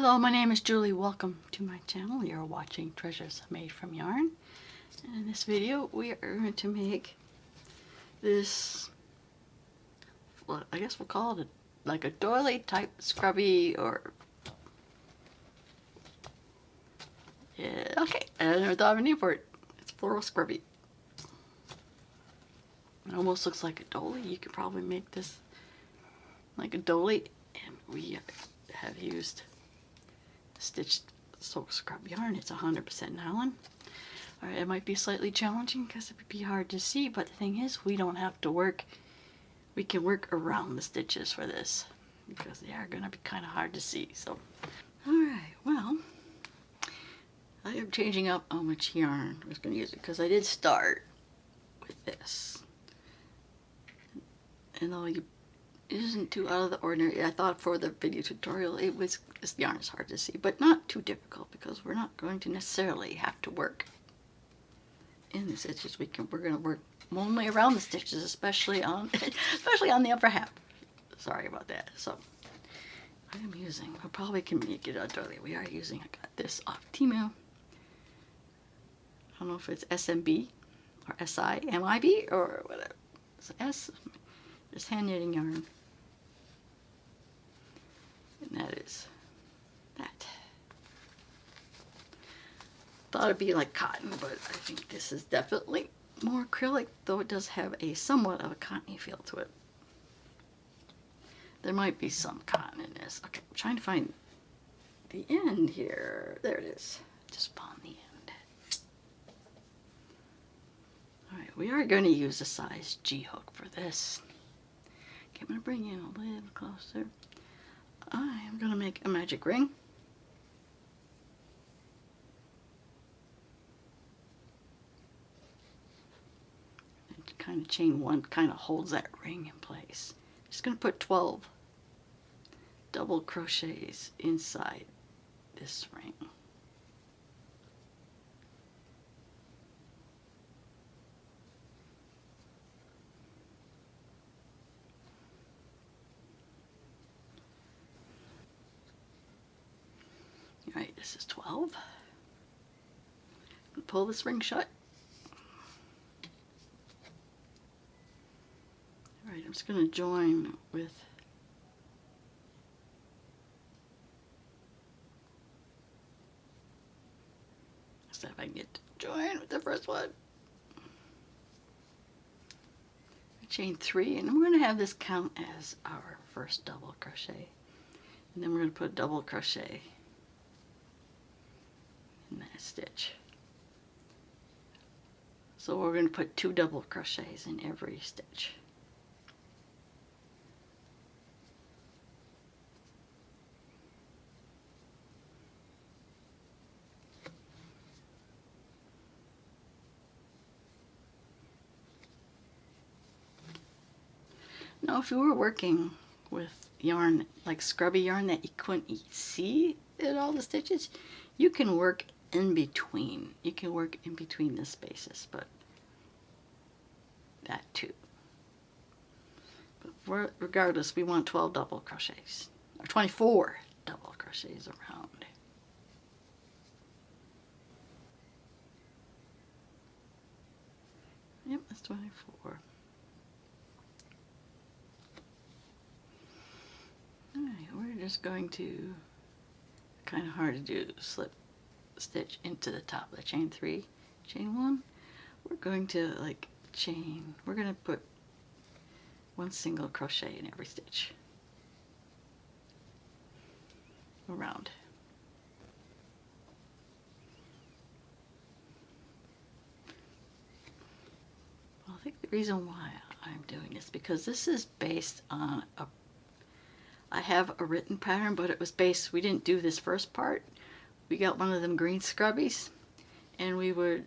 Hello, my name is Julie. Welcome to my channel. You're watching Treasures Made from Yarn. And in this video, we are going to make this, well, I guess we'll call it like a doily type scrubby or, yeah, okay. I never thought of a name for it. It's floral scrubby. It almost looks like a doily. You could probably make this like a doily. And we have used stitched silk scrub yarn. It's 100% nylon. Alright, it might be slightly challenging because it would be hard to see, but the thing is, we don't have to work. We can work around the stitches for this because they are going to be kind of hard to see. So, alright, well, I am changing up how much yarn I was going to use it because I did start with this. And though it isn't too out of the ordinary, I thought for the video tutorial this yarn is hard to see, but not too difficult because we're not going to necessarily have to work in the stitches. We're going to work only around the stitches, especially on the upper half. Sorry about that. So I am using, I probably can make it a doily. We are using, I got this off Temu. I don't know if it's SMB or SIMIB or whatever. It's S. It's hand knitting yarn. And that is that. Thought it'd be like cotton, but I think this is definitely more acrylic, though it does have a somewhat of a cottony feel to it. There might be some cotton in this. Okay, I'm trying to find the end here. There it is. Just found the end. Alright, we are going to use a size G hook for this. Okay, I'm going to bring in a little closer. I am going to make a magic ring. And kind of chain one kind of holds that ring in place. Just going to put 12 double crochets inside this ring. Alright, this is 12. Pull this ring shut. Alright, I'm just going to join with see if I can get to join with the first one. Chain 3, and we're going to have this count as our first double crochet. And then we're going to put a double crochet in that stitch. So we're going to put 2 double crochets in every stitch. Now if you were working with yarn like scrubby yarn that you couldn't see in all the stitches, you can work in between. You can work in between the spaces, but that too. But regardless, we want 12 double crochets, or 24 double crochets around. Yep, that's 24. Alright, we're just going to, kind of hard to do, slip stitch into the top of the chain 3, chain 1. We're going to like chain, we're going to put 1 single crochet in every stitch around. Well, I think the reason why I'm doing this because this is based on I have a written pattern, but it was based, we didn't do this first part. We got one of them green scrubbies, and we would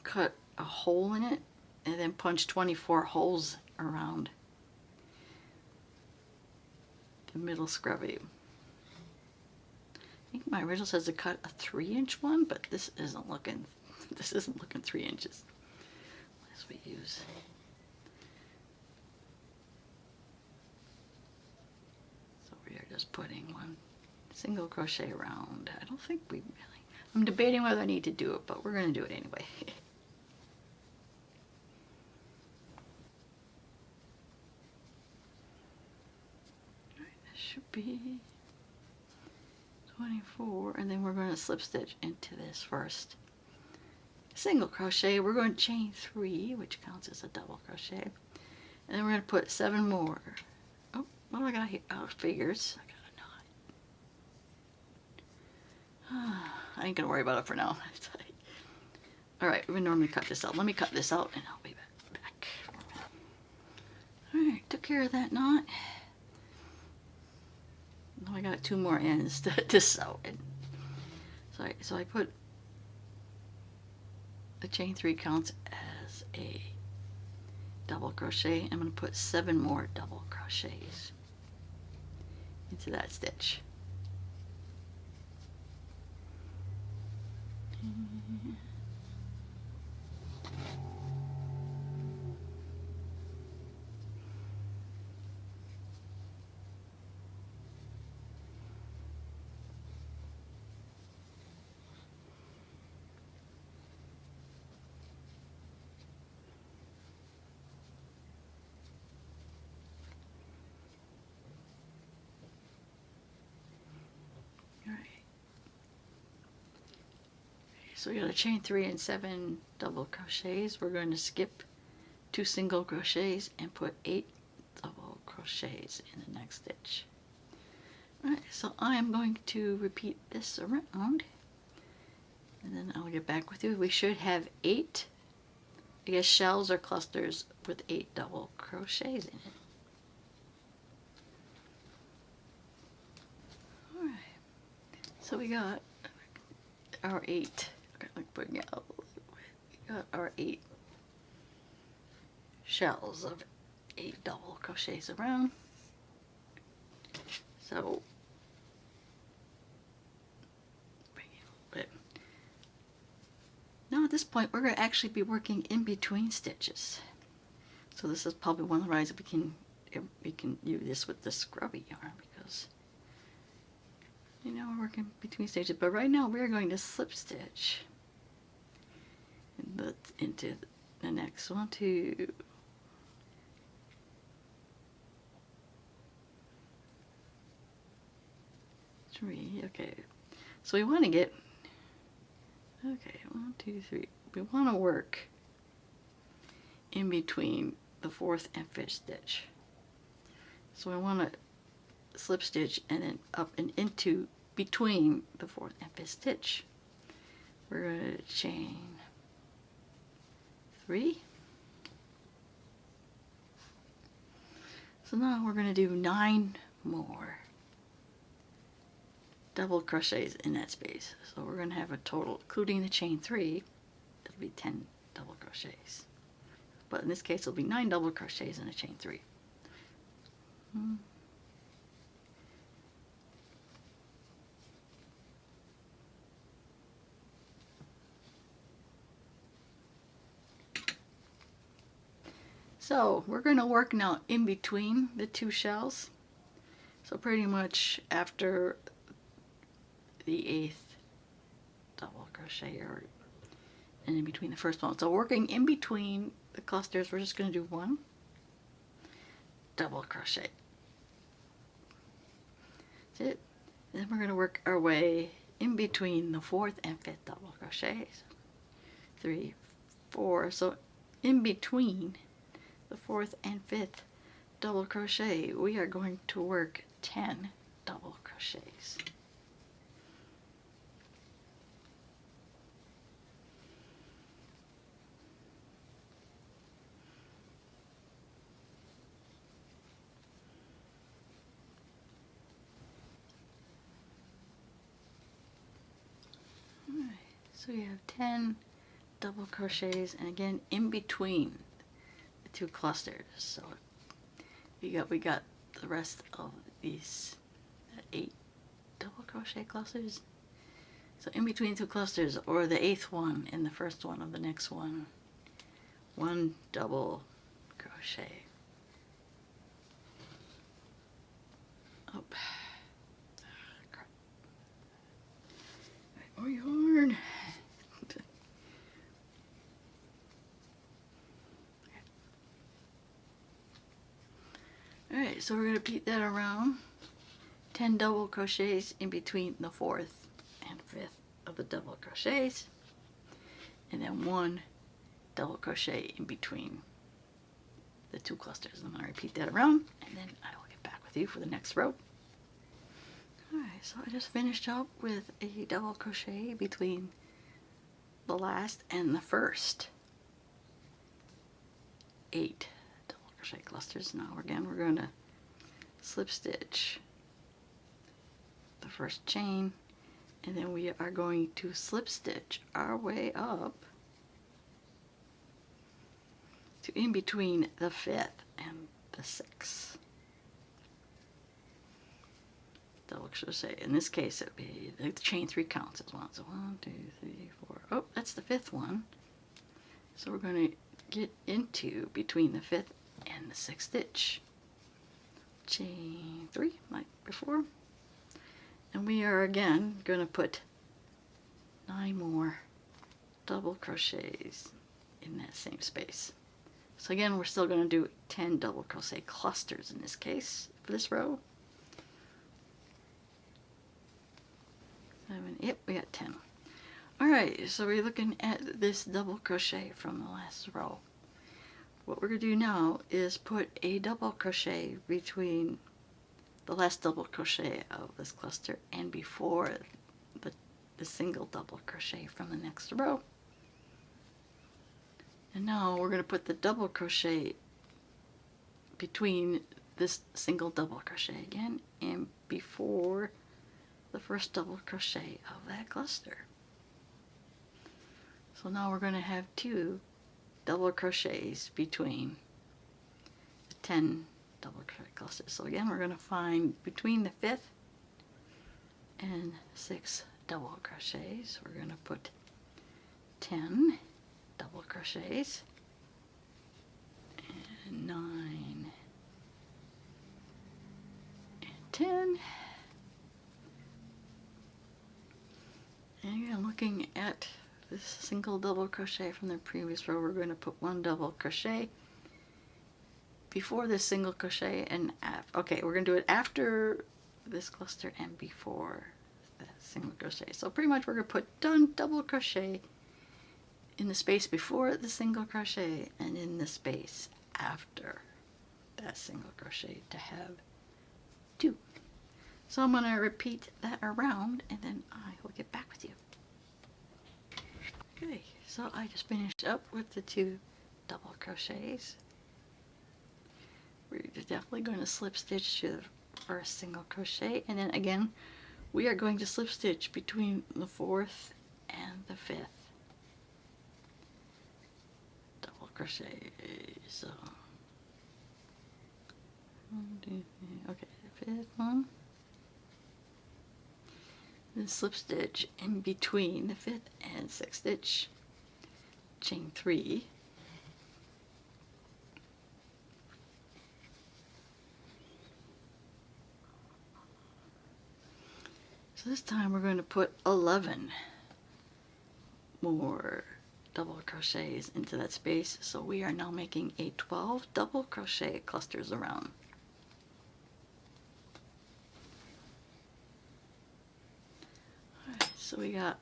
cut a hole in it, and then punch 24 holes around the middle scrubby. I think my original says to cut a 3-inch one, but this isn't looking 3 inches. As we use. So we are just putting one single crochet around. I don't think we really, I'm debating whether I need to do it, but we're going to do it anyway. This should be 24, and then we're going to slip stitch into this first. Single crochet, we're going to chain 3, which counts as a double crochet, and then we're going to put 7 more. Oh, what do I got here? Oh, figures. I got a knot. I ain't gonna worry about it for now. All right, we normally cut this out. Let me cut this out, and I'll be back. All right, took care of that knot. Now I got 2 more ends to sew in. So I put the chain 3 counts as a double crochet. I'm going to put 7 more double crochets into that stitch. So we got a chain 3 and 7 double crochets. We're going to skip 2 single crochets and put 8 double crochets in the next stitch. Alright, so I am going to repeat this around, and then I'll get back with you. We should have 8, I guess, shells or clusters with 8 double crochets in it. Alright, so we got our 8. Like putting out, we got our 8 shells of 8 double crochets around. So bring it a little bit. Now at this point we're going to actually be working in between stitches. So this is probably one of the ways we can do this with the Scrubby yarn, because you know we're working between stages. But right now we're going to slip stitch into the next one, 2, 3. Okay, so we want to get, okay, 1, 2, 3. We want to work in between the 4th and 5th stitch. So we want to slip stitch and then up and into between the 4th and 5th stitch. We're going to chain 3. So now we're going to do 9 more double crochets in that space. So we're going to have a total, including the chain 3, it'll be 10 double crochets. But in this case it'll be 9 double crochets in a chain 3. So we're going to work now in between the 2 shells. So pretty much after the 8th double crochet, and in between the first one. So working in between the clusters, we're just going to do 1 double crochet. That's it. Then we're going to work our way in between the 4th and 5th double crochets. 3, 4. So in between the 4th and 5th double crochet, we are going to work 10 double crochets. Alright, so you have 10 double crochets, and again in between 2 clusters. So we got the rest of these 8 double crochet clusters. So in between 2 clusters, or the 8th one in the first one of the next one, 1 double crochet. Oh, crap. Alright, so we're going to repeat that around. 10 double crochets in between the 4th and 5th of the double crochets, and then 1 double crochet in between the 2 clusters. I'm going to repeat that around, and then I will get back with you for the next row. Alright, so I just finished up with a double crochet between the last and the first 8 double crochet clusters. Now again, we're going to slip stitch the first chain, and then we are going to slip stitch our way up to in between the 5th and the 6th double crochet. In this case, it would be the chain 3 counts as well. So 1, 2, 3, 4. Oh, that's the 5th one. So we're going to get into between the 5th and the 6th stitch. Chain 3 like before. And we are again going to put 9 more double crochets in that same space. So again, we're still going to do 10 double crochet clusters in this case for this row. 7, yep, we got 10. Alright, so we're looking at this double crochet from the last row. What we're going to do now is put a double crochet between the last double crochet of this cluster and before the single double crochet from the next row. And now we're going to put the double crochet between this single double crochet again and before the first double crochet of that cluster. So now we're going to have 2 double crochets between the 10 double crochet clusters. So again, we're going to find between the 5th and 6th double crochets. We're going to put 10 double crochets and 9 and 10. And again, looking at this single double crochet from the previous row, we're going to put 1 double crochet before this single crochet and after. Okay, we're going to do it after this cluster and before that single crochet. So pretty much we're going to put done double crochet in the space before the single crochet and in the space after that single crochet to have 2. So I'm going to repeat that around, and then I will get back with you. Okay, so I just finished up with the 2 double crochets. We're definitely going to slip stitch to the first single crochet, and then again we are going to slip stitch between the 4th and the 5th double crochet. So 1, 2, 3, okay, the 5th one. Then slip stitch in between the 5th and 6th stitch, chain 3, so this time we're going to put 11 more double crochets into that space, so we are now making a 12 double crochet clusters around. So we got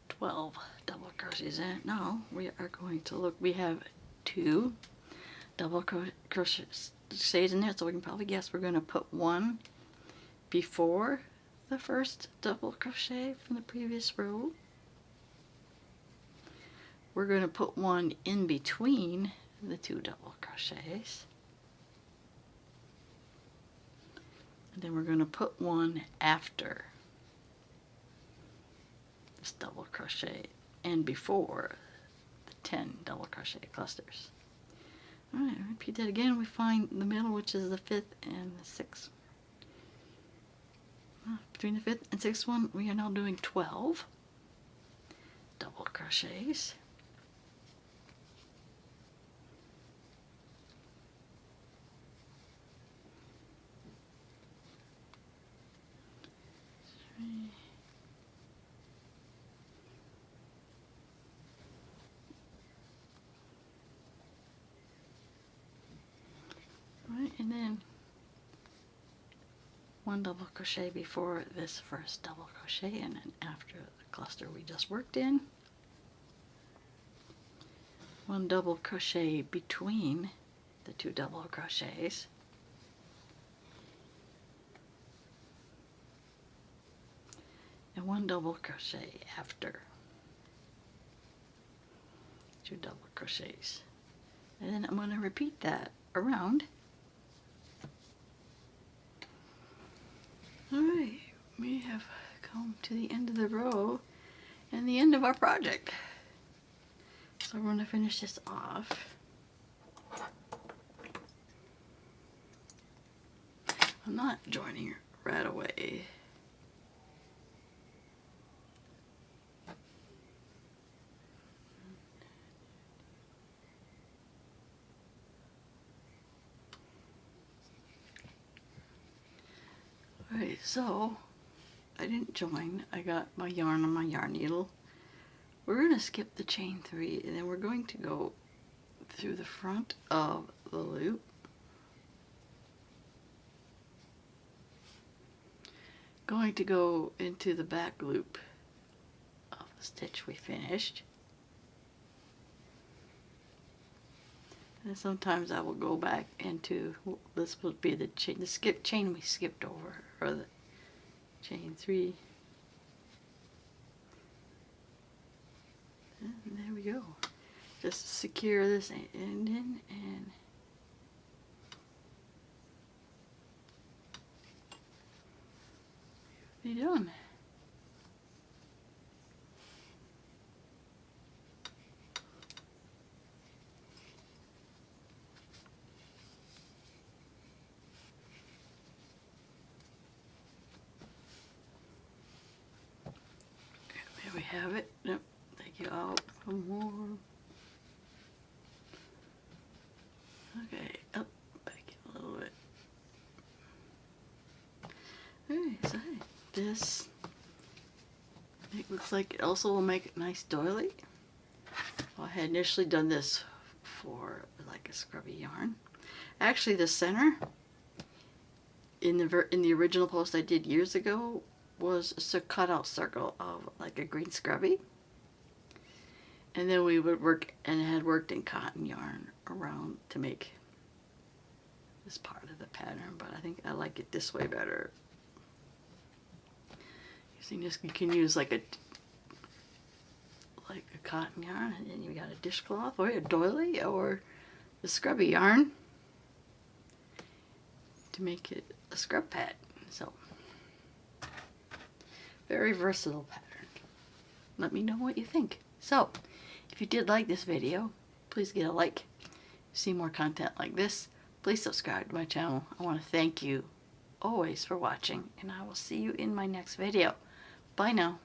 12 double crochets in it. Now we are going to look, we have 2 double crochets in there, so we can probably guess we're going to put 1 before the first double crochet from the previous row. We're going to put 1 in between the 2 double crochets. And then we're going to put 1 after this double crochet and before the 10 double crochet clusters. Alright, repeat that again. We find the middle, which is the 5th and the 6th. Between the 5th and 6th one, we are now doing 12 double crochets. 1 double crochet before this first double crochet, and then after the cluster we just worked in, 1 double crochet between the 2 double crochets, and 1 double crochet after 2 double crochets. And then I'm going to repeat that around. Alright, we have come to the end of the row and the end of our project. So we're going to finish this off. I'm not joining right away. Alright, so I didn't join. I got my yarn on my yarn needle. We're going to skip the chain 3 and then we're going to go through the front of the loop. Going to go into the back loop of the stitch we finished. And sometimes I will go back into, this would be the chain we skipped over, or the chain 3. And there we go. Just secure this end in and be done. There we have it. Nope. Take you out one more. Okay, up, back in a little bit. Alright, so this, it looks like it also will make a nice doily. Well, I had initially done this for like a scrubby yarn. Actually, the center in the original post I did years ago was a cutout circle of like a green scrubby, and then we would work and had worked in cotton yarn around to make this part of the pattern, but I think I like it this way better. Using this, you can use like a cotton yarn, and then you got a dishcloth or a doily or the scrubby yarn to make it a scrub pad. So very versatile pattern. Let me know what you think. So if you did like this video, please get a like. See more content like this, please subscribe to my channel. I want to thank you always for watching, and I will see you in my next video. Bye now.